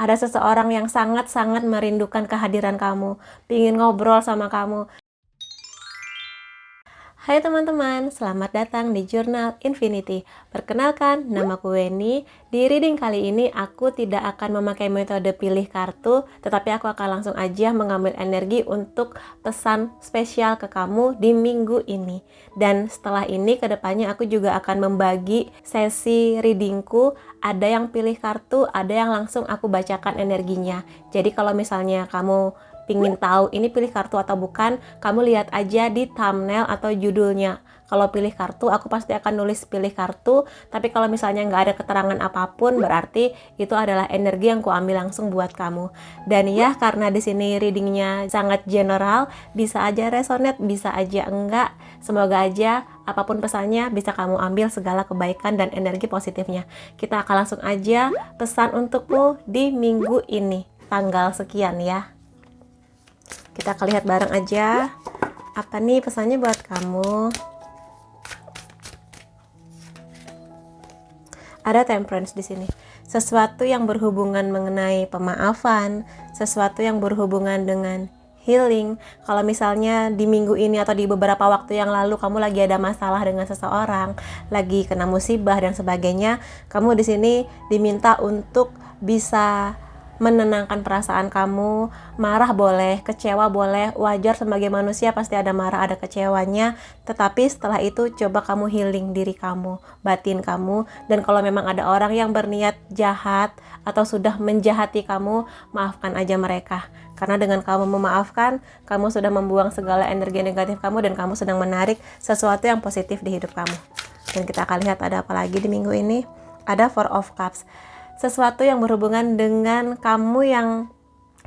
ada seseorang yang sangat-sangat merindukan kehadiran kamu, pingin ngobrol sama kamu. Hai teman-teman, selamat datang di Jurnal Infinity. Perkenalkan, namaku Weni. Di reading kali ini aku tidak akan memakai metode pilih kartu, tetapi aku akan langsung aja mengambil energi untuk pesan spesial ke kamu di minggu ini. Dan setelah ini kedepannya aku juga akan membagi sesi readingku. Ada yang pilih kartu, ada yang langsung aku bacakan energinya. Jadi kalau misalnya kamu pingin tahu ini pilih kartu atau bukan, kamu lihat aja di thumbnail atau judulnya. Kalau pilih kartu, aku pasti akan nulis pilih kartu, tapi kalau misalnya nggak ada keterangan apapun, berarti itu adalah energi yang kuambil langsung buat kamu. Dan ya, karena di sini readingnya sangat general, bisa aja resonate, bisa aja enggak. Semoga aja apapun pesannya bisa kamu ambil segala kebaikan dan energi positifnya. Kita akan langsung aja pesan untukmu di minggu ini, tanggal sekian ya. Kita akan lihat bareng aja apa nih pesannya buat kamu. Ada temperance di sini. Sesuatu yang berhubungan mengenai pemaafan, sesuatu yang berhubungan dengan healing. Kalau misalnya di minggu ini atau di beberapa waktu yang lalu kamu lagi ada masalah dengan seseorang, lagi kena musibah dan sebagainya, kamu di sini diminta untuk bisa menenangkan perasaan kamu. Marah boleh, kecewa boleh, wajar sebagai manusia pasti ada marah, ada kecewanya. Tetapi setelah itu coba kamu healing diri kamu, batin kamu. Dan kalau memang ada orang yang berniat jahat atau sudah menjahati kamu, maafkan aja mereka. Karena dengan kamu memaafkan, kamu sudah membuang segala energi negatif kamu dan kamu sedang menarik sesuatu yang positif di hidup kamu. Dan kita akan lihat ada apa lagi di minggu ini. Ada Four of Cups. Sesuatu yang berhubungan dengan kamu yang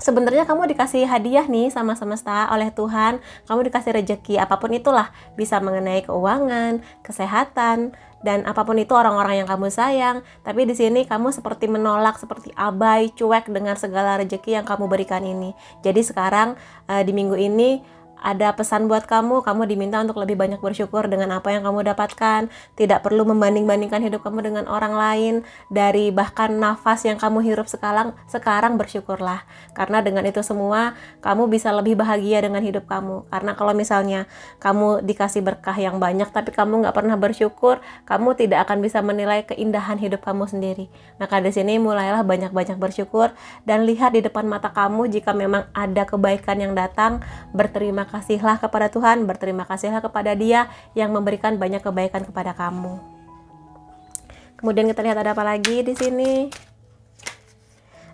sebenarnya kamu dikasih hadiah nih sama semesta oleh Tuhan, kamu dikasih rejeki, apapun itulah, bisa mengenai keuangan, kesehatan, dan apapun itu orang-orang yang kamu sayang. Tapi di sini kamu seperti menolak, seperti abai, cuek dengan segala rejeki yang kamu berikan ini. Jadi sekarang di minggu ini ada pesan buat kamu diminta untuk lebih banyak bersyukur dengan apa yang kamu dapatkan. Tidak perlu membanding-bandingkan hidup kamu dengan orang lain. Dari bahkan nafas yang kamu hirup sekarang bersyukurlah. Karena dengan itu semua, kamu bisa lebih bahagia dengan hidup kamu. Karena kalau misalnya kamu dikasih berkah yang banyak, tapi kamu nggak pernah bersyukur, kamu tidak akan bisa menilai keindahan hidup kamu sendiri. Maka di sini mulailah banyak-banyak bersyukur, dan lihat di depan mata kamu jika memang ada kebaikan yang datang, berterima kasihlah kepada Tuhan, berterima kasihlah kepada Dia yang memberikan banyak kebaikan kepada kamu. Kemudian kita lihat ada apa lagi di sini.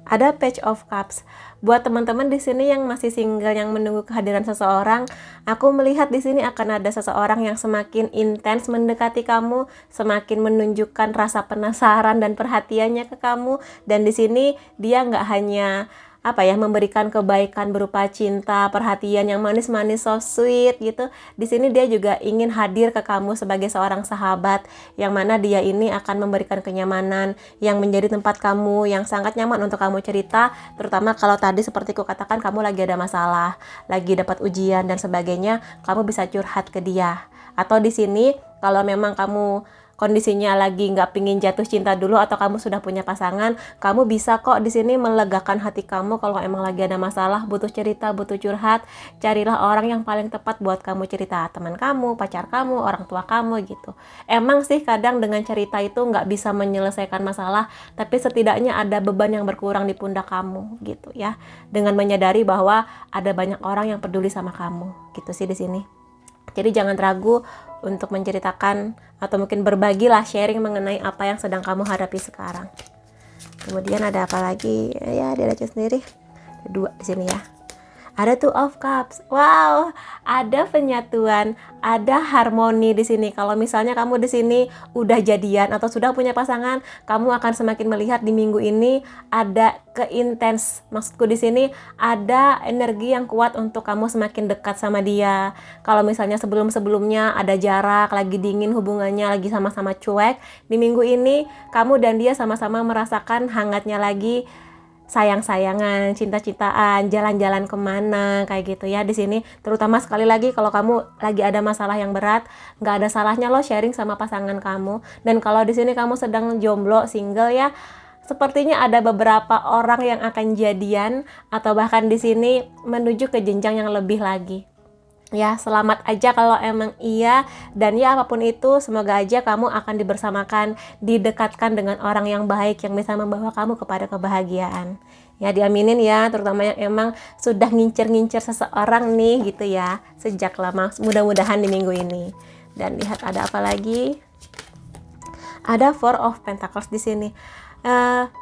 Ada Page of Cups. Buat teman-teman di sini yang masih single, yang menunggu kehadiran seseorang, aku melihat di sini akan ada seseorang yang semakin intens mendekati kamu, semakin menunjukkan rasa penasaran dan perhatiannya ke kamu. Dan di sini dia nggak hanya memberikan kebaikan berupa cinta, perhatian yang manis-manis, so sweet gitu. Di sini dia juga ingin hadir ke kamu sebagai seorang sahabat, yang mana dia ini akan memberikan kenyamanan, yang menjadi tempat kamu yang sangat nyaman untuk kamu cerita, terutama kalau tadi seperti ku katakan kamu lagi ada masalah, lagi dapat ujian dan sebagainya, kamu bisa curhat ke dia. Atau di sini kalau memang kamu kondisinya lagi nggak pingin jatuh cinta dulu atau kamu sudah punya pasangan, kamu bisa kok di sini melegakan hati kamu. Kalau emang lagi ada masalah, butuh cerita, butuh curhat, carilah orang yang paling tepat buat kamu cerita, teman kamu, pacar kamu, orang tua kamu gitu. Emang sih kadang dengan cerita itu nggak bisa menyelesaikan masalah, tapi setidaknya ada beban yang berkurang di pundak kamu gitu ya. Dengan menyadari bahwa ada banyak orang yang peduli sama kamu gitu sih di sini. Jadi jangan ragu untuk menceritakan atau mungkin berbagilah, sharing mengenai apa yang sedang kamu hadapi sekarang. Kemudian ada apa lagi? Ya, dia aja sendiri. Ada 2 di sini ya. Ada Two of Cups. Wow, ada penyatuan, ada harmoni di sini. Kalau misalnya kamu di sini udah jadian atau sudah punya pasangan, kamu akan semakin melihat di minggu ini ada keintens. Maksudku di sini ada energi yang kuat untuk kamu semakin dekat sama dia. Kalau misalnya sebelum-sebelumnya ada jarak, lagi dingin hubungannya, lagi sama-sama cuek, di minggu ini kamu dan dia sama-sama merasakan hangatnya lagi, sayang-sayangan, cinta-cintaan, jalan-jalan kemana kayak gitu ya. Di sini terutama sekali lagi kalau kamu lagi ada masalah yang berat, nggak ada salahnya lo sharing sama pasangan kamu. Dan kalau di sini kamu sedang jomblo, single ya, sepertinya ada beberapa orang yang akan jadian atau bahkan di sini menuju ke jenjang yang lebih lagi. Ya, selamat aja kalau emang iya, dan ya apapun itu, semoga aja kamu akan dibersamakan, didekatkan dengan orang yang baik yang bisa membawa kamu kepada kebahagiaan. Ya, diaminin ya, terutama yang emang sudah ngincer-ngincer seseorang nih gitu ya, sejak lama. Mudah-mudahan di minggu ini. Dan lihat ada apa lagi? Ada Four of Pentacles di sini.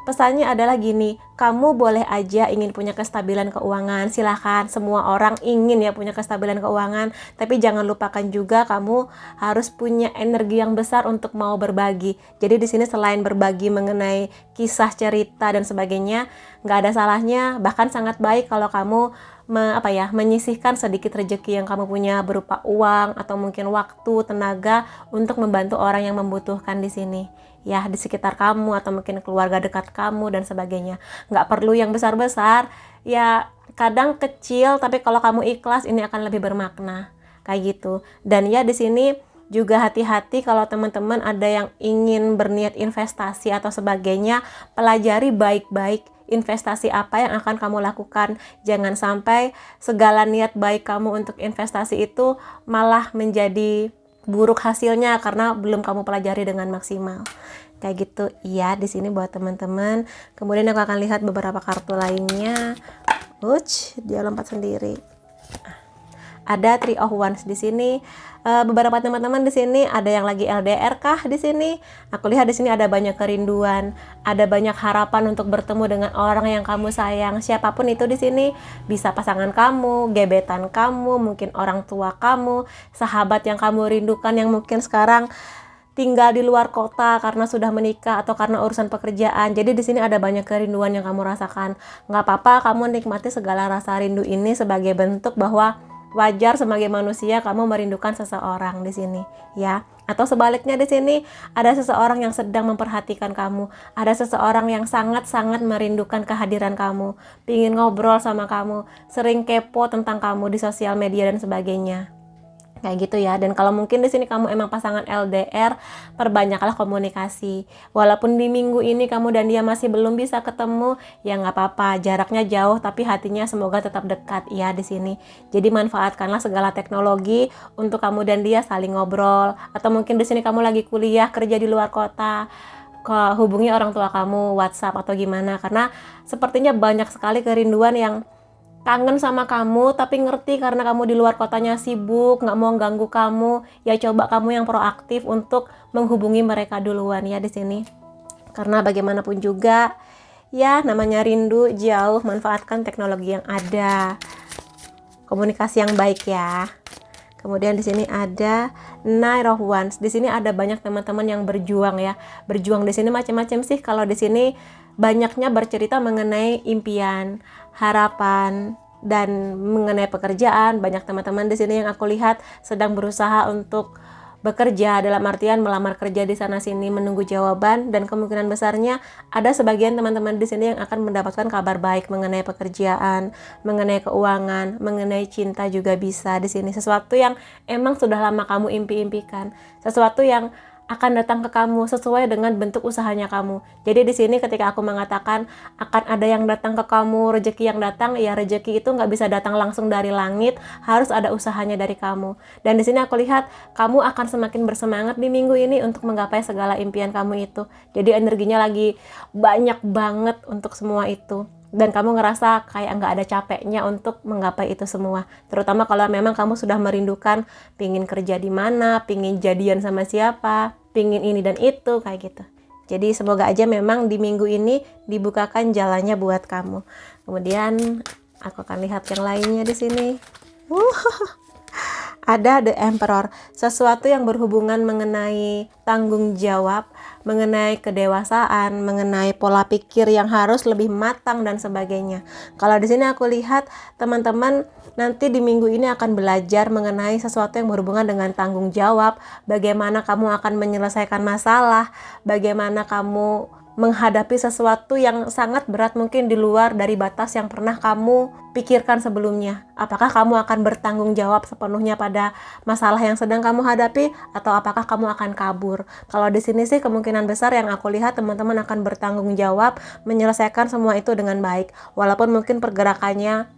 Pesannya adalah gini, kamu boleh aja ingin punya kestabilan keuangan, silahkan, semua orang ingin ya punya kestabilan keuangan, tapi jangan lupakan juga kamu harus punya energi yang besar untuk mau berbagi. Jadi di sini selain berbagi mengenai kisah, cerita dan sebagainya, nggak ada salahnya, bahkan sangat baik kalau kamu menyisihkan sedikit rezeki yang kamu punya berupa uang atau mungkin waktu, tenaga untuk membantu orang yang membutuhkan di sini. Ya, di sekitar kamu atau mungkin keluarga dekat kamu dan sebagainya. Nggak perlu yang besar-besar, ya kadang kecil, tapi kalau kamu ikhlas ini akan lebih bermakna, kayak gitu. Dan ya di sini juga hati-hati kalau teman-teman ada yang ingin berniat investasi atau sebagainya, pelajari baik-baik investasi apa yang akan kamu lakukan. Jangan sampai segala niat baik kamu untuk investasi itu malah menjadi buruk hasilnya karena belum kamu pelajari dengan maksimal. Kayak gitu ya di sini buat teman-teman. Kemudian aku akan lihat beberapa kartu lainnya. Dia lompat sendiri. Ada Three of Wands di sini. Beberapa teman-teman di sini ada yang lagi LDR kah di sini? Aku lihat di sini ada banyak kerinduan, ada banyak harapan untuk bertemu dengan orang yang kamu sayang. Siapapun itu di sini, bisa pasangan kamu, gebetan kamu, mungkin orang tua kamu, sahabat yang kamu rindukan yang mungkin sekarang tinggal di luar kota karena sudah menikah atau karena urusan pekerjaan. Jadi di sini ada banyak kerinduan yang kamu rasakan. Nggak apa-apa, kamu nikmati segala rasa rindu ini sebagai bentuk bahwa wajar sebagai manusia kamu merindukan seseorang di sini, ya. Atau sebaliknya di sini ada seseorang yang sedang memperhatikan kamu, ada seseorang yang sangat-sangat merindukan kehadiran kamu, pingin ngobrol sama kamu, sering kepo tentang kamu di sosial media dan sebagainya. Kayak gitu ya. Dan kalau mungkin di sini kamu emang pasangan LDR, perbanyaklah komunikasi. Walaupun di minggu ini kamu dan dia masih belum bisa ketemu, ya nggak apa-apa, jaraknya jauh tapi hatinya semoga tetap dekat ya di sini. Jadi manfaatkanlah segala teknologi untuk kamu dan dia saling ngobrol. Atau mungkin di sini kamu lagi kuliah, kerja di luar kota, hubungi orang tua kamu, WhatsApp atau gimana, karena sepertinya banyak sekali kerinduan yang kangen sama kamu tapi ngerti karena kamu di luar kotanya sibuk, nggak mau ganggu kamu. Ya coba kamu yang proaktif untuk menghubungi mereka duluan ya di sini. Karena bagaimanapun juga ya namanya rindu jauh, manfaatkan teknologi yang ada. Komunikasi yang baik ya. Kemudian di sini ada Nine of Wands. Di sini ada banyak teman-teman yang berjuang ya. Berjuang di sini macam-macam sih. Kalau di sini banyaknya bercerita mengenai impian, harapan, dan mengenai pekerjaan. Banyak teman-teman di sini yang aku lihat sedang berusaha untuk bekerja, dalam artian melamar kerja di sana sini menunggu jawaban, dan kemungkinan besarnya ada sebagian teman-teman di sini yang akan mendapatkan kabar baik mengenai pekerjaan, mengenai keuangan, mengenai cinta juga bisa di sini. Sesuatu yang emang sudah lama kamu impi-impikan, sesuatu yang akan datang ke kamu sesuai dengan bentuk usahanya kamu. Jadi di sini ketika aku mengatakan akan ada yang datang ke kamu, rezeki yang datang, ya rezeki itu nggak bisa datang langsung dari langit, harus ada usahanya dari kamu. Dan di sini aku lihat kamu akan semakin bersemangat di minggu ini untuk menggapai segala impian kamu itu. Jadi energinya lagi banyak banget untuk semua itu. Dan kamu ngerasa kayak nggak ada capeknya untuk menggapai itu semua. Terutama kalau memang kamu sudah merindukan pingin kerja di mana, pingin jadian sama siapa, pingin ini dan itu, kayak gitu. Jadi semoga aja memang di minggu ini dibukakan jalannya buat kamu. Kemudian aku akan lihat yang lainnya di sini. Ada The Emperor, sesuatu yang berhubungan mengenai tanggung jawab, mengenai kedewasaan, mengenai pola pikir yang harus lebih matang dan sebagainya. Kalau di sini aku lihat teman-teman nanti di minggu ini akan belajar mengenai sesuatu yang berhubungan dengan tanggung jawab, bagaimana kamu akan menyelesaikan masalah, bagaimana kamu menghadapi sesuatu yang sangat berat, mungkin di luar dari batas yang pernah kamu pikirkan sebelumnya. Apakah kamu akan bertanggung jawab sepenuhnya pada masalah yang sedang kamu hadapi, atau apakah kamu akan kabur? Kalau di sini sih kemungkinan besar yang aku lihat teman-teman akan bertanggung jawab menyelesaikan semua itu dengan baik. Walaupun mungkin pergerakannya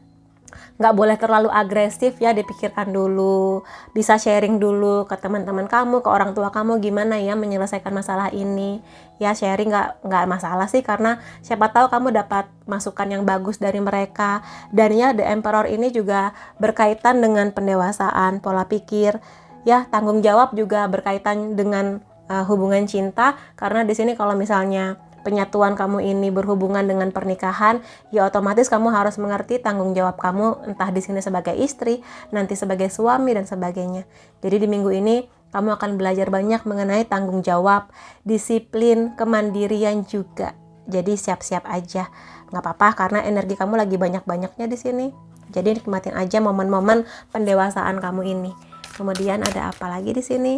nggak boleh terlalu agresif ya, dipikirkan dulu, bisa sharing dulu ke teman-teman kamu, ke orang tua kamu gimana ya menyelesaikan masalah ini ya. Sharing nggak masalah sih, karena siapa tahu kamu dapat masukan yang bagus dari mereka. Dan ya, The Emperor ini juga berkaitan dengan pendewasaan, pola pikir ya, tanggung jawab juga berkaitan dengan hubungan cinta. Karena di sini kalau misalnya penyatuan kamu ini berhubungan dengan pernikahan, ya otomatis kamu harus mengerti tanggung jawab kamu, entah di sini sebagai istri, nanti sebagai suami dan sebagainya. Jadi di minggu ini kamu akan belajar banyak mengenai tanggung jawab, disiplin, kemandirian juga. Jadi siap-siap aja, nggak apa-apa karena energi kamu lagi banyak-banyaknya di sini. Jadi nikmatin aja momen-momen pendewasaan kamu ini. Kemudian ada apa lagi di sini?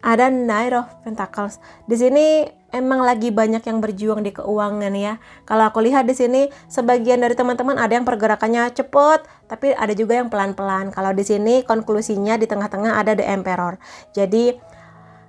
Ada Knight of Pentacles. Di sini emang lagi banyak yang berjuang di keuangan ya. Kalau aku lihat di sini sebagian dari teman-teman ada yang pergerakannya cepet, tapi ada juga yang pelan-pelan. Kalau di sini konklusinya di tengah-tengah ada The Emperor. Jadi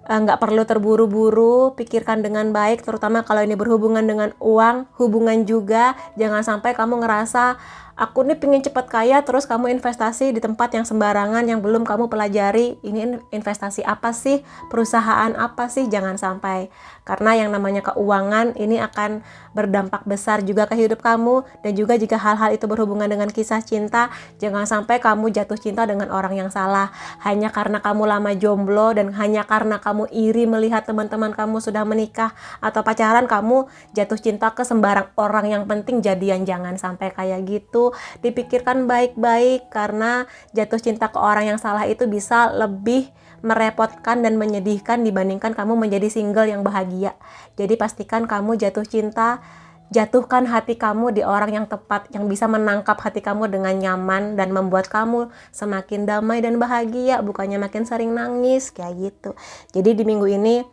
nggak perlu terburu-buru, pikirkan dengan baik, terutama kalau ini berhubungan dengan uang, hubungan juga. Jangan sampai kamu ngerasa aku nih pengen cepat kaya, terus kamu investasi di tempat yang sembarangan yang belum kamu pelajari. Ini investasi apa sih? Perusahaan apa sih? Jangan sampai. Karena yang namanya keuangan ini akan berdampak besar juga ke hidup kamu. Dan juga jika hal-hal itu berhubungan dengan kisah cinta, jangan sampai kamu jatuh cinta dengan orang yang salah. Hanya karena kamu lama jomblo dan hanya karena kamu iri melihat teman-teman kamu sudah menikah atau pacaran, kamu jatuh cinta ke sembarang orang yang penting jadian. Jangan sampai kayak gitu. Dipikirkan baik-baik, karena jatuh cinta ke orang yang salah itu bisa lebih merepotkan dan menyedihkan dibandingkan kamu menjadi single yang bahagia. Jadi pastikan kamu jatuh cinta, jatuhkan hati kamu di orang yang tepat, yang bisa menangkap hati kamu dengan nyaman dan membuat kamu semakin damai dan bahagia, bukannya makin sering nangis kayak gitu. Jadi di minggu ini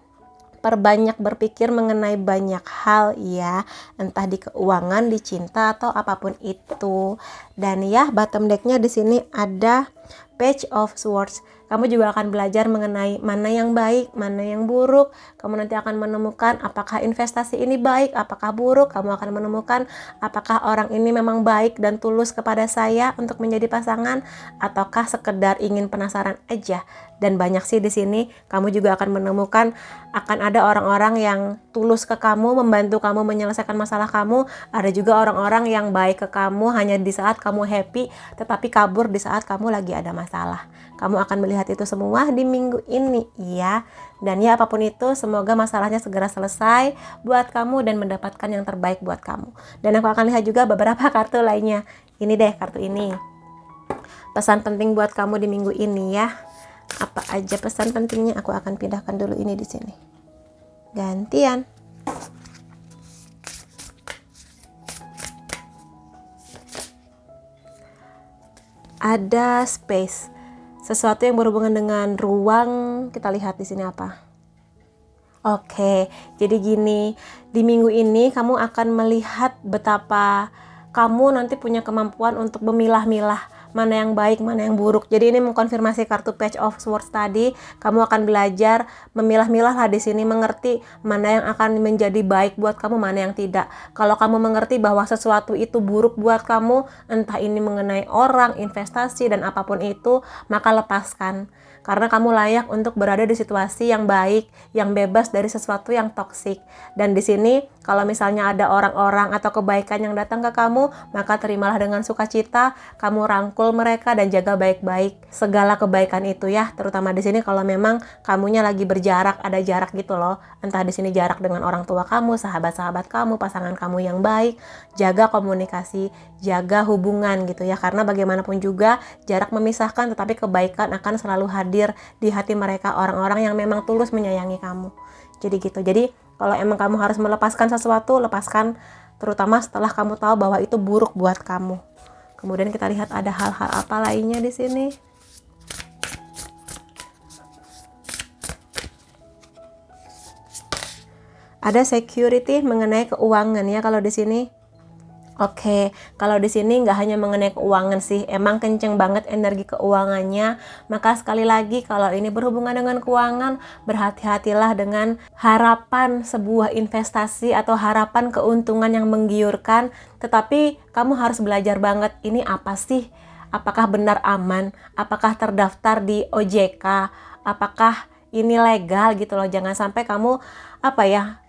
perbanyak berpikir mengenai banyak hal ya, entah di keuangan, di cinta atau apapun itu. Dan ya, bottom decknya di sini ada Page of Swords. Kamu juga akan belajar mengenai mana yang baik, mana yang buruk. Kamu nanti akan menemukan apakah investasi ini baik, apakah buruk. Kamu akan menemukan apakah orang ini memang baik dan tulus kepada saya untuk menjadi pasangan, ataukah sekedar ingin penasaran aja. Dan banyak sih di sini kamu juga akan menemukan akan ada orang-orang yang tulus ke kamu, membantu kamu menyelesaikan masalah kamu. Ada juga orang-orang yang baik ke kamu hanya di saat kamu happy, tetapi kabur di saat kamu lagi ada masalah. Kamu akan melihat itu semua di minggu ini ya. Dan ya, apapun itu, semoga masalahnya segera selesai buat kamu dan mendapatkan yang terbaik buat kamu. Dan aku akan lihat juga beberapa kartu lainnya. Ini deh kartu ini. Pesan penting buat kamu di minggu ini ya. Apa aja pesan pentingnya? Aku akan pindahkan dulu ini di sini. Gantian. Ada space. Sesuatu yang berhubungan dengan ruang. Kita lihat di sini apa. Oke, jadi gini, di minggu ini kamu akan melihat betapa kamu nanti punya kemampuan untuk memilah-milah mana yang baik, mana yang buruk. Jadi ini mengkonfirmasi kartu Page of Swords tadi. Kamu akan belajar memilah-milah lah di sini, mengerti mana yang akan menjadi baik buat kamu, mana yang tidak. Kalau kamu mengerti bahwa sesuatu itu buruk buat kamu, entah ini mengenai orang, investasi, dan apapun itu, maka lepaskan. Karena kamu layak untuk berada di situasi yang baik, yang bebas dari sesuatu yang toksik. Dan di sini, kalau misalnya ada orang-orang atau kebaikan yang datang ke kamu, maka terimalah dengan sukacita. Kamu rangkul mereka dan jaga baik-baik segala kebaikan itu ya. Terutama di sini kalau memang kamunya lagi berjarak, ada jarak gitu loh. Entah di sini jarak dengan orang tua kamu, sahabat-sahabat kamu, pasangan kamu yang baik. Jaga komunikasi, jaga hubungan gitu ya. Karena bagaimanapun juga jarak memisahkan, tetapi kebaikan akan selalu hadir di hati mereka, orang-orang yang memang tulus menyayangi kamu. Jadi gitu. Jadi kalau emang kamu harus melepaskan sesuatu, lepaskan, terutama setelah kamu tahu bahwa itu buruk buat kamu. Kemudian kita lihat ada hal-hal apa lainnya di sini. Ada security mengenai keuangan ya kalau di sini. Oke, kalau di sini nggak hanya mengenai keuangan sih, emang kenceng banget energi keuangannya. Maka sekali lagi kalau ini berhubungan dengan keuangan, berhati-hatilah dengan harapan sebuah investasi atau harapan keuntungan yang menggiurkan. Tetapi kamu harus belajar banget, ini apa sih? Apakah benar aman? Apakah terdaftar di OJK? Apakah ini legal gitu loh? Jangan sampai kamu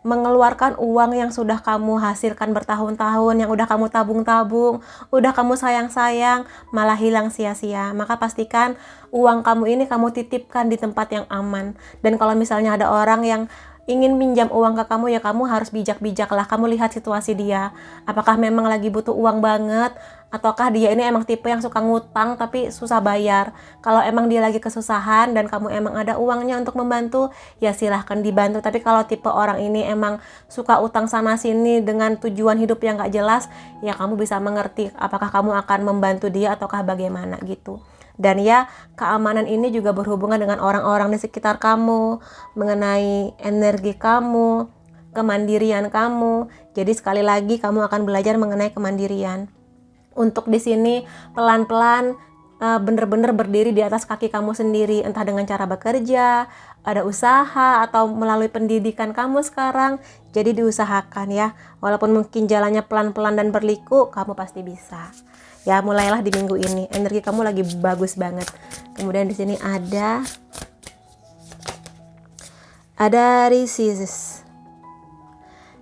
mengeluarkan uang yang sudah kamu hasilkan bertahun-tahun, yang udah kamu tabung-tabung, udah kamu sayang-sayang, malah hilang sia-sia. Maka pastikan uang kamu ini kamu titipkan di tempat yang aman. Dan kalau misalnya ada orang yang ingin minjam uang ke kamu, ya kamu harus bijak-bijak lah. Kamu lihat situasi dia, apakah memang lagi butuh uang banget, ataukah dia ini emang tipe yang suka ngutang tapi susah bayar. Kalau emang dia lagi kesusahan dan kamu emang ada uangnya untuk membantu, ya silahkan dibantu. Tapi kalau tipe orang ini emang suka utang sana sini dengan tujuan hidup yang gak jelas, ya kamu bisa mengerti apakah kamu akan membantu dia ataukah bagaimana gitu. Dan ya, keamanan ini juga berhubungan dengan orang-orang di sekitar kamu, mengenai energi kamu, kemandirian kamu. Jadi sekali lagi kamu akan belajar mengenai kemandirian. Untuk di sini pelan-pelan bener-bener berdiri di atas kaki kamu sendiri, entah dengan cara bekerja, ada usaha, atau melalui pendidikan kamu sekarang. Jadi diusahakan ya, walaupun mungkin jalannya pelan-pelan dan berliku, kamu pasti bisa. Ya, mulailah di minggu ini. Energi kamu lagi bagus banget. Kemudian di sini ada Risis.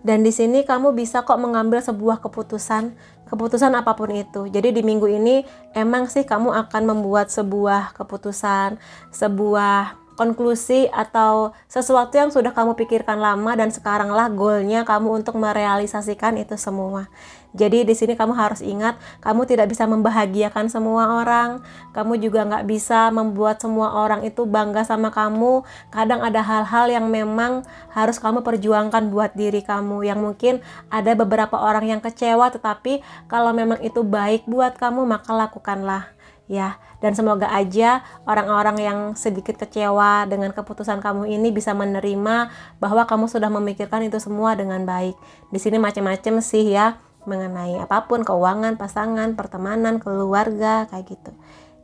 Dan di sini kamu bisa kok mengambil sebuah keputusan apapun itu. Jadi di minggu ini emang sih kamu akan membuat sebuah keputusan, sebuah konklusi atau sesuatu yang sudah kamu pikirkan lama dan sekaranglah goalnya kamu untuk merealisasikan itu semua. Jadi di sini kamu harus ingat, kamu tidak bisa membahagiakan semua orang, kamu juga nggak bisa membuat semua orang itu bangga sama kamu. Kadang ada hal-hal yang memang harus kamu perjuangkan buat diri kamu, yang mungkin ada beberapa orang yang kecewa, tetapi kalau memang itu baik buat kamu, maka lakukanlah. Ya, dan semoga aja orang-orang yang sedikit kecewa dengan keputusan kamu ini bisa menerima bahwa kamu sudah memikirkan itu semua dengan baik. Di sini macam-macam sih ya, mengenai apapun, keuangan, pasangan, pertemanan, keluarga, kayak gitu.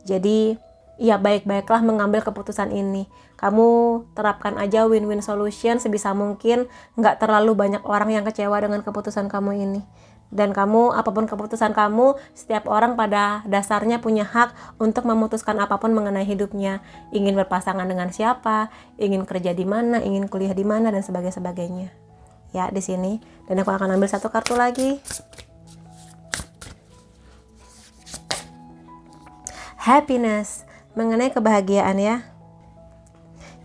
Jadi ya baik-baiklah mengambil keputusan ini. Kamu terapkan aja win-win solution sebisa mungkin, nggak terlalu banyak orang yang kecewa dengan keputusan kamu ini. Dan kamu, apapun keputusan kamu, setiap orang pada dasarnya punya hak untuk memutuskan apapun mengenai hidupnya. Ingin berpasangan dengan siapa, ingin kerja di mana, ingin kuliah di mana, dan sebagainya. Ya, di sini. Dan aku akan ambil satu kartu lagi. Happiness, mengenai kebahagiaan ya.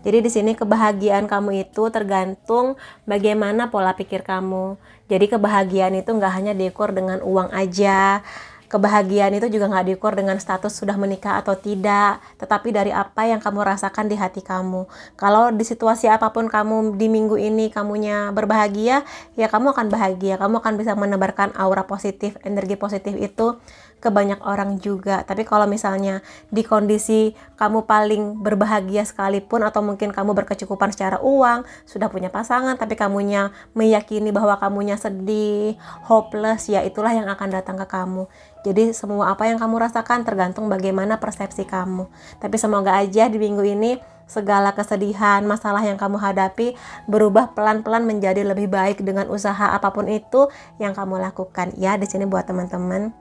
Jadi di sini kebahagiaan kamu itu tergantung bagaimana pola pikir kamu. Jadi kebahagiaan itu nggak hanya diukur dengan uang aja. Kebahagiaan itu juga nggak diukur dengan status sudah menikah atau tidak, tetapi dari apa yang kamu rasakan di hati kamu. Kalau di situasi apapun kamu di minggu ini kamunya berbahagia, ya kamu akan bahagia. Kamu akan bisa menebarkan aura positif, energi positif itu ke banyak orang juga. Tapi kalau misalnya di kondisi kamu paling berbahagia sekalipun, atau mungkin kamu berkecukupan secara uang, sudah punya pasangan, tapi kamunya meyakini bahwa kamunya sedih, hopeless, ya itulah yang akan datang ke kamu. Jadi semua apa yang kamu rasakan tergantung bagaimana persepsi kamu. Tapi semoga aja di minggu ini segala kesedihan, masalah yang kamu hadapi berubah pelan-pelan menjadi lebih baik dengan usaha apapun itu yang kamu lakukan. Ya, di sini buat teman-teman.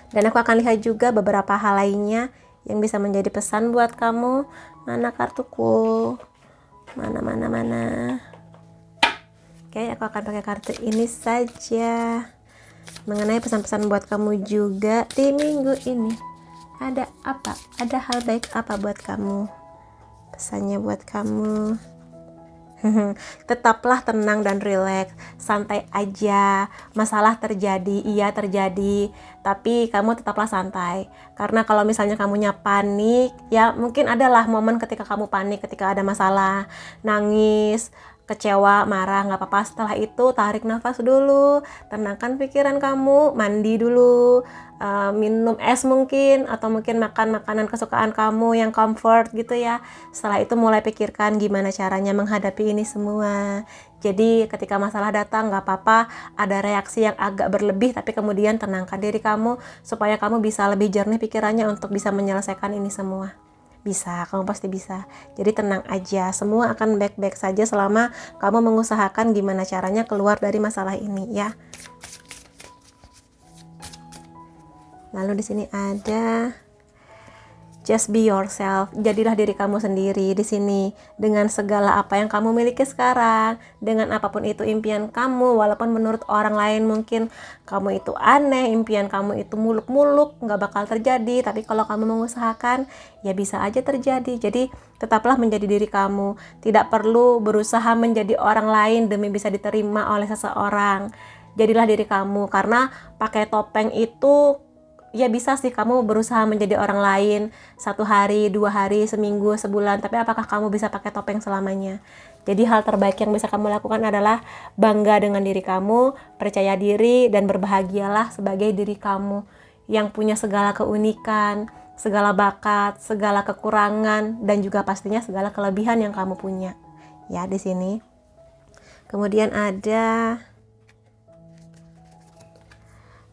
Dan aku akan lihat juga beberapa hal lainnya yang bisa menjadi pesan buat kamu. Mana kartuku? Mana. Oke, aku akan pakai kartu ini saja. Mengenai pesan-pesan buat kamu juga di minggu ini. Ada apa? Ada hal baik apa buat kamu? Pesannya buat kamu. Tetaplah tenang dan rileks, santai aja. Masalah terjadi, iya terjadi, tapi kamu tetaplah santai. Karena kalau misalnya kamunya panik, ya mungkin adalah momen ketika kamu panik, ketika ada masalah, nangis, kecewa, marah, nggak apa-apa. Setelah itu tarik nafas dulu, tenangkan pikiran kamu, mandi dulu, minum es mungkin, atau mungkin makan makanan kesukaan kamu yang comfort gitu ya. Setelah itu mulai pikirkan gimana caranya menghadapi ini semua. Jadi ketika masalah datang nggak apa-apa, ada reaksi yang agak berlebih, tapi kemudian tenangkan diri kamu supaya kamu bisa lebih jernih pikirannya untuk bisa menyelesaikan ini semua. Bisa, kamu pasti bisa. Jadi tenang aja, semua akan baik-baik saja selama kamu mengusahakan gimana caranya keluar dari masalah ini ya. Lalu di sini ada just be yourself. Jadilah diri kamu sendiri di sini dengan segala apa yang kamu miliki sekarang, dengan apapun itu impian kamu, walaupun menurut orang lain mungkin kamu itu aneh, impian kamu itu muluk-muluk, nggak bakal terjadi. Tapi kalau kamu mengusahakan, ya bisa aja terjadi. Jadi tetaplah menjadi diri kamu. Tidak perlu berusaha menjadi orang lain demi bisa diterima oleh seseorang. Jadilah diri kamu, karena pakai topeng itu ya bisa sih kamu berusaha menjadi orang lain 1 hari, 2 hari, seminggu, sebulan, tapi apakah kamu bisa pakai topeng selamanya? Jadi hal terbaik yang bisa kamu lakukan adalah bangga dengan diri kamu, percaya diri, dan berbahagialah sebagai diri kamu yang punya segala keunikan, segala bakat, segala kekurangan, dan juga pastinya segala kelebihan yang kamu punya. Ya, di sini. Kemudian ada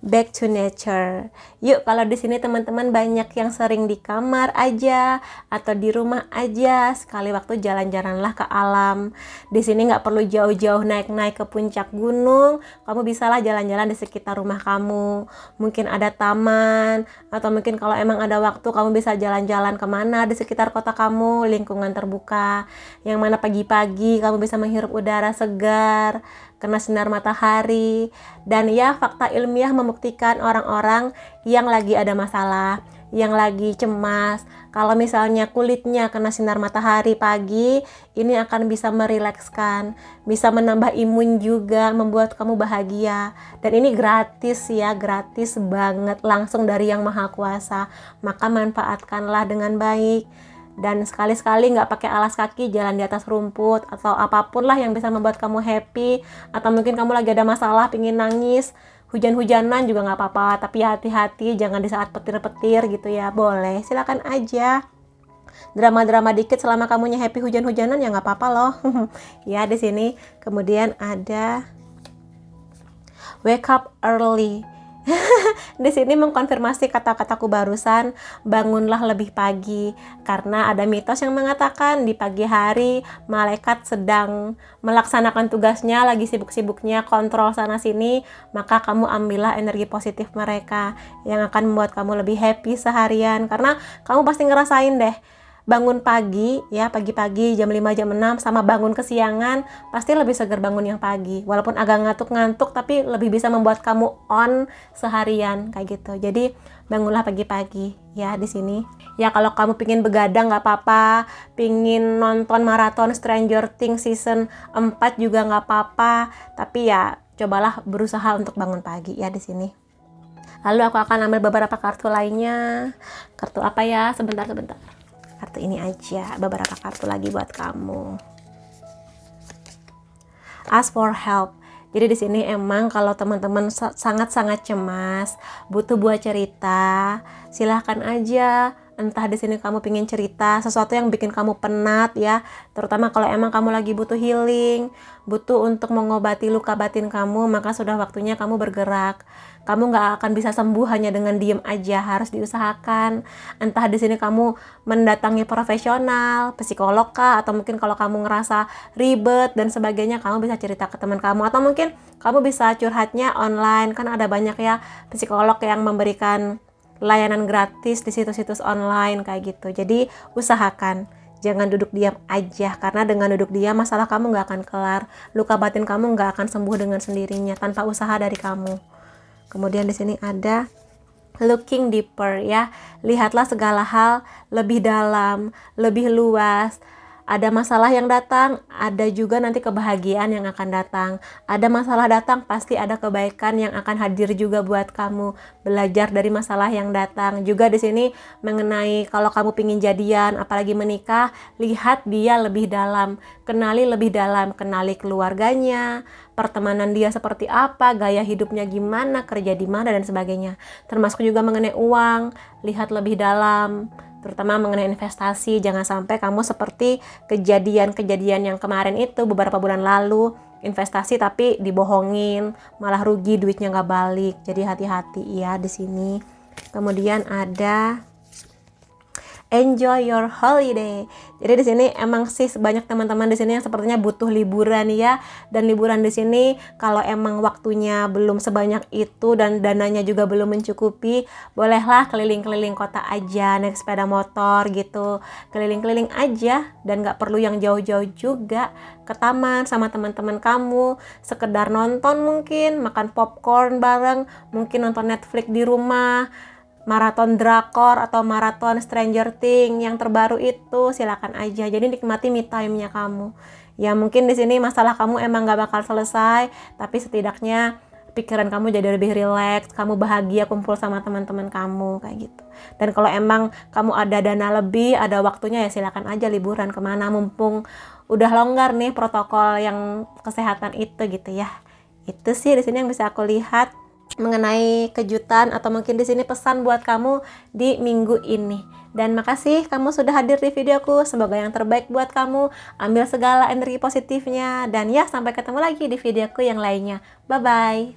back to nature. Yuk, kalau di sini teman-teman banyak yang sering di kamar aja atau di rumah aja, sekali waktu jalan-jalanlah ke alam. Di sini nggak perlu jauh-jauh naik-naik ke puncak gunung, kamu bisalah jalan-jalan di sekitar rumah kamu. Mungkin ada taman, atau mungkin kalau emang ada waktu kamu bisa jalan-jalan kemana di sekitar kota kamu, lingkungan terbuka, yang mana pagi-pagi kamu bisa menghirup udara segar, kena sinar matahari. Dan ya, fakta ilmiah membuktikan orang-orang yang lagi ada masalah, yang lagi cemas, kalau misalnya kulitnya kena sinar matahari pagi, ini akan bisa merilekskan, bisa menambah imun juga, membuat kamu bahagia. Dan ini gratis ya, gratis banget, langsung dari Yang Maha Kuasa. Maka manfaatkanlah dengan baik. Dan sekali-sekali nggak pakai alas kaki, jalan di atas rumput atau apapun lah yang bisa membuat kamu happy. Atau mungkin kamu lagi ada masalah, pingin nangis, hujan-hujanan juga nggak apa-apa, tapi hati-hati jangan di saat petir-petir gitu ya. Boleh, silakan aja drama-drama dikit selama kamunya happy hujan-hujanan ya nggak apa-apa loh. Ya, di sini kemudian ada wake up early. Di sini mengkonfirmasi kata-kataku barusan, bangunlah lebih pagi, karena ada mitos yang mengatakan di pagi hari malaikat sedang melaksanakan tugasnya, lagi sibuk-sibuknya kontrol sana sini, maka kamu ambillah energi positif mereka yang akan membuat kamu lebih happy seharian. Karena kamu pasti ngerasain deh, bangun pagi ya, pagi-pagi jam 5 jam 6 sama bangun kesiangan pasti lebih segar bangun yang pagi. Walaupun agak ngantuk-ngantuk tapi lebih bisa membuat kamu on seharian kayak gitu. Jadi bangunlah pagi-pagi ya di sini. Ya kalau kamu pingin begadang nggak apa-apa, pingin nonton maraton Stranger Things season 4 juga nggak apa-apa, tapi ya cobalah berusaha untuk bangun pagi ya di sini. Lalu aku akan ambil beberapa kartu lainnya. Kartu apa ya? Sebentar. Kartu ini aja, beberapa kartu lagi buat kamu. Ask for help. Jadi di sini emang kalau teman-teman sangat-sangat cemas, butuh buat cerita, silahkan aja. Entah di sini kamu pingin cerita sesuatu yang bikin kamu penat ya, terutama kalau emang kamu lagi butuh healing, butuh untuk mengobati luka batin kamu, maka sudah waktunya kamu bergerak. Kamu nggak akan bisa sembuh hanya dengan diem aja, harus diusahakan. Entah di sini kamu mendatangi profesional, psikolog kah, atau mungkin kalau kamu ngerasa ribet dan sebagainya, kamu bisa cerita ke teman kamu, atau mungkin kamu bisa curhatnya online, kan ada banyak ya psikolog yang memberikan layanan gratis di situs-situs online kayak gitu. Jadi usahakan, jangan duduk diam aja, karena dengan duduk diam masalah kamu nggak akan kelar, luka batin kamu nggak akan sembuh dengan sendirinya tanpa usaha dari kamu. Kemudian di sini ada looking deeper ya, lihatlah segala hal lebih dalam, lebih luas. Ada masalah yang datang, ada juga nanti kebahagiaan yang akan datang. Ada masalah datang, pasti ada kebaikan yang akan hadir juga buat kamu. Belajar dari masalah yang datang. Juga di sini mengenai kalau kamu pingin jadian, apalagi menikah, lihat dia lebih dalam, kenali lebih dalam, kenali keluarganya, pertemanan dia seperti apa, gaya hidupnya gimana, kerja di mana dan sebagainya. Termasuk juga mengenai uang, lihat lebih dalam, terutama mengenai investasi. Jangan sampai kamu seperti kejadian-kejadian yang kemarin itu beberapa bulan lalu, investasi tapi dibohongin, malah rugi, duitnya nggak balik. Jadi hati-hati ya di sini. Kemudian ada enjoy your holiday. Jadi di sini emang sih banyak teman-teman di sini yang sepertinya butuh liburan ya. Dan liburan di sini kalau emang waktunya belum sebanyak itu dan dananya juga belum mencukupi, bolehlah keliling-keliling kota aja, naik sepeda motor gitu. Keliling-keliling aja dan nggak perlu yang jauh-jauh juga. Ke taman sama teman-teman kamu, sekedar nonton mungkin, makan popcorn bareng, mungkin nonton Netflix di rumah, maraton drakor atau maraton Stranger Things yang terbaru itu, silakan aja. Jadi nikmati me time-nya kamu. Ya mungkin di sini masalah kamu emang gak bakal selesai, tapi setidaknya pikiran kamu jadi lebih rileks, kamu bahagia kumpul sama teman-teman kamu kayak gitu. Dan kalau emang kamu ada dana lebih, ada waktunya, ya silakan aja liburan kemana, mumpung udah longgar nih protokol yang kesehatan itu gitu ya. Itu sih di sini yang bisa aku lihat mengenai kejutan atau mungkin di sini pesan buat kamu di minggu ini. Dan makasih kamu sudah hadir di videoku. Semoga yang terbaik buat kamu. Ambil segala energi positifnya dan ya sampai ketemu lagi di videoku yang lainnya. Bye bye.